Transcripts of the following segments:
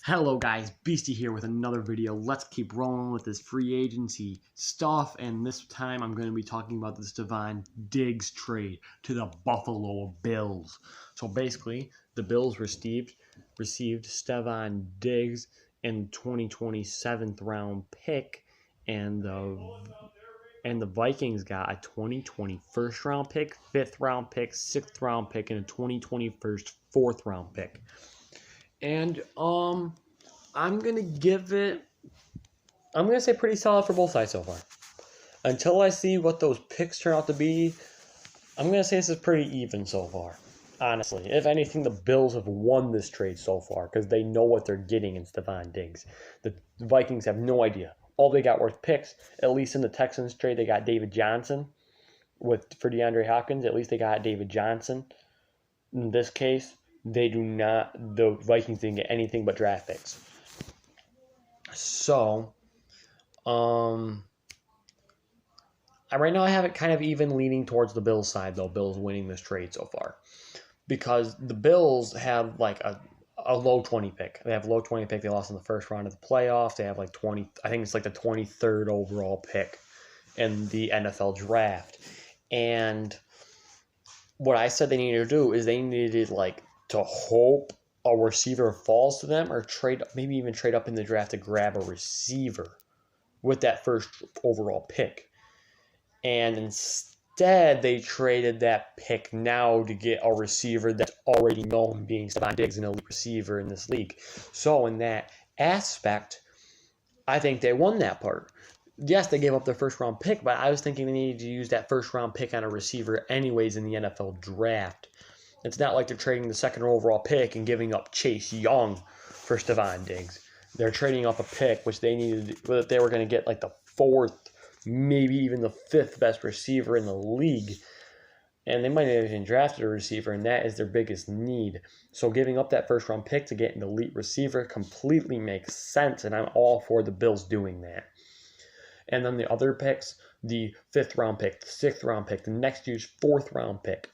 Hello guys, Beastie here with another video. Let's keep rolling with this free agency stuff, and this time I'm going to be talking about the Stefon Diggs trade to the Buffalo Bills. So basically, the Bills received Stefon Diggs in 2027 round pick, and the Vikings got a 2020 first round pick, 5th round pick, 6th round pick, and a 2021 4th round pick. And I'm gonna say pretty solid for both sides so far. Until I see what those picks turn out to be, I'm gonna say this is pretty even so far. Honestly, if anything, the Bills have won this trade so far because they know what they're getting in Stefon Diggs. The Vikings have no idea. All they got were picks. At least in the Texans trade, they got David Johnson for DeAndre Hopkins. At least they got David Johnson. In this case, they do not. The Vikings didn't get anything but draft picks. So, right now I have it kind of even leaning towards the Bills side, though. Bills winning this trade so far. Because the Bills have like a low 20 pick. They have a low 20 pick. They lost in the first round of the playoffs. They have like 20, I think it's like the 23rd overall pick in the NFL draft. And what I said they needed to do is they needed like to hope a receiver falls to them, or maybe even trade up in the draft to grab a receiver with that first overall pick. And instead, they traded that pick now to get a receiver that's already known, being Stefon Diggs, an elite receiver in this league. So in that aspect, I think they won that part. Yes, they gave up their first round pick, but I was thinking they needed to use that first round pick on a receiver anyways in the NFL draft. It's not like they're trading the second overall pick and giving up Chase Young for Stefon Diggs. They're trading up a pick, which they needed. They were going to get like the 4th, maybe even the 5th best receiver in the league. And they might have even drafted a receiver, and that is their biggest need. So giving up that first round pick to get an elite receiver completely makes sense, and I'm all for the Bills doing that. And then the other picks, the 5th round pick, the 6th round pick, the next year's 4th round pick.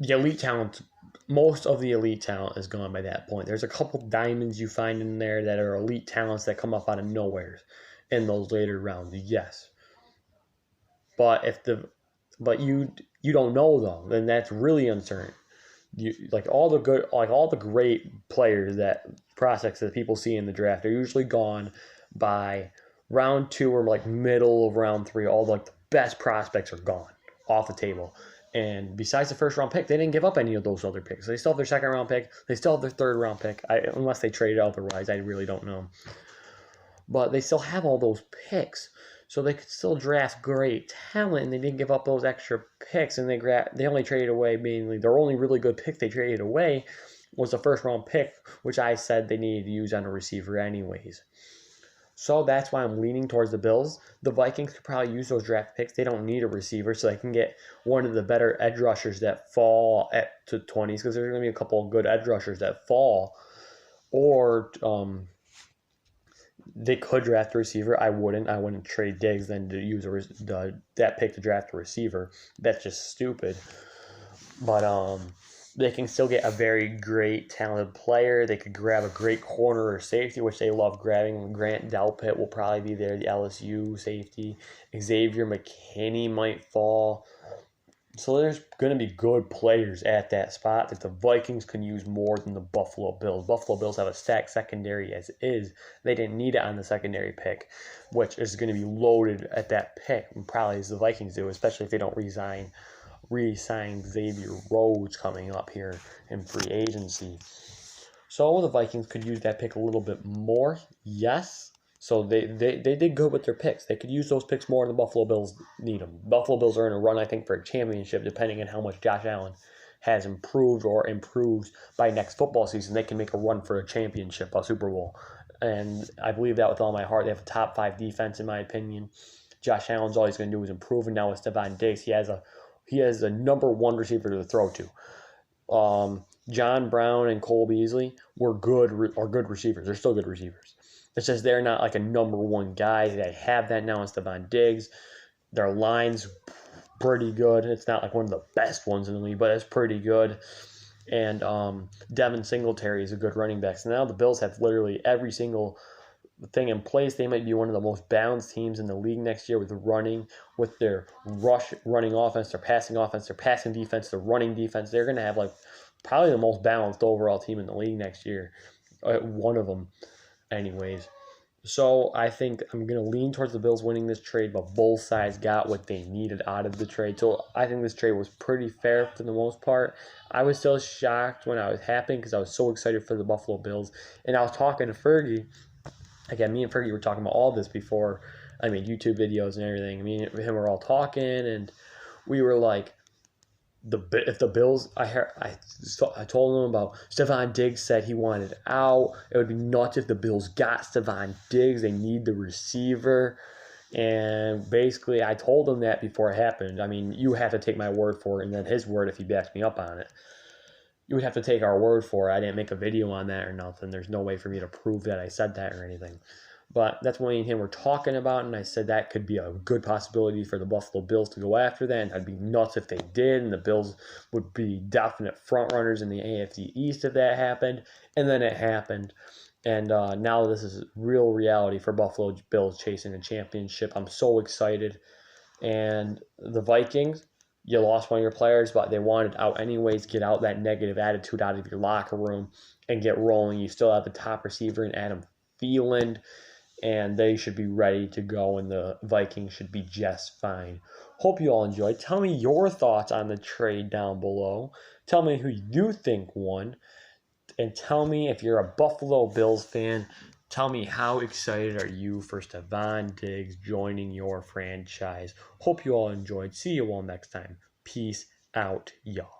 The elite talent, most of the elite talent is gone by that point. There's a couple diamonds you find in there that are elite talents that come up out of nowhere in those later rounds, yes. But you don't know though, then that's really uncertain. All the great players, that prospects that people see in the draft, are usually gone by round 2 or like middle of round 3. All the best prospects are gone off the table. And besides the first round pick, they didn't give up any of those other picks. They still have their second round pick. They still have their 3rd round pick. Unless they traded otherwise, I really don't know. But they still have all those picks. So they could still draft great talent, and they didn't give up those extra picks. And they only traded away mainly their only really good pick they traded away was the first round pick, which I said they needed to use on a receiver anyways. So that's why I'm leaning towards the Bills. The Vikings could probably use those draft picks. They don't need a receiver, so they can get one of the better edge rushers that fall to 20s, because there's going to be a couple of good edge rushers that fall. Or they could draft a receiver. I wouldn't trade Diggs then to use that pick to draft a receiver. That's just stupid. But they can still get a very great, talented player. They could grab a great corner or safety, which they love grabbing. Grant Delpit will probably be there, the LSU safety. Xavier McKinney might fall. So there's going to be good players at that spot that the Vikings can use more than the Buffalo Bills. Buffalo Bills have a stacked secondary as is. They didn't need it on the secondary pick, which is going to be loaded at that pick, and probably as the Vikings do, especially if they don't re-sign Xavier Rhodes coming up here in free agency. So the Vikings could use that pick a little bit more, yes. So they did good with their picks. They could use those picks more than the Buffalo Bills need them. Buffalo Bills are in a run, I think, for a championship, depending on how much Josh Allen has improved or improves by next football season. They can make a run for a championship, a Super Bowl. And I believe that with all my heart. They have a top 5 defense, in my opinion. Josh Allen's all he's going to do is improve, and now with Stefon Diggs, he has a number 1 receiver to throw to. John Brown and Cole Beasley are good receivers. They're still good receivers. It's just they're not like a number 1 guy. They have that now in Stefon Diggs. Their line's pretty good. It's not like one of the best ones in the league, but it's pretty good. and Devin Singletary is a good running back. So now the Bills have literally every single thing in place. They might be one of the most balanced teams in the league next year with running, with their running offense, their passing defense, their running defense. They're going to have like probably the most balanced overall team in the league next year. One of them, anyways. So I think I'm going to lean towards the Bills winning this trade, but both sides got what they needed out of the trade. So I think this trade was pretty fair for the most part. I was still shocked when it was happening because I was so excited for the Buffalo Bills. And I was talking to Fergie. Again, me and Fergie were talking about all this before. I mean, YouTube videos and everything. Me and him were all talking, and we were like, if the Bills, I told him about Stefon Diggs said he wanted out. It would be nuts if the Bills got Stefon Diggs. They need the receiver. And basically, I told him that before it happened. I mean, you have to take my word for it, and then his word if he backs me up on it. You would have to take our word for it. I didn't make a video on that or nothing. There's no way for me to prove that I said that or anything. But that's what me and him were talking about, and I said that could be a good possibility for the Buffalo Bills to go after that, and I'd be nuts if they did, and the Bills would be definite front runners in the AFC East if that happened, and then it happened. And now this is real reality for Buffalo Bills chasing a championship. I'm so excited. And the Vikings, you lost one of your players, but they wanted out anyways. Get out that negative attitude out of your locker room and get rolling. You still have the top receiver in Adam Thielen, and they should be ready to go, and the Vikings should be just fine. Hope you all enjoyed. Tell me your thoughts on the trade down below. Tell me who you think won, and tell me if you're a Buffalo Bills fan. Tell me how excited are you for Stefon Diggs joining your franchise. Hope you all enjoyed. See you all next time. Peace out, y'all.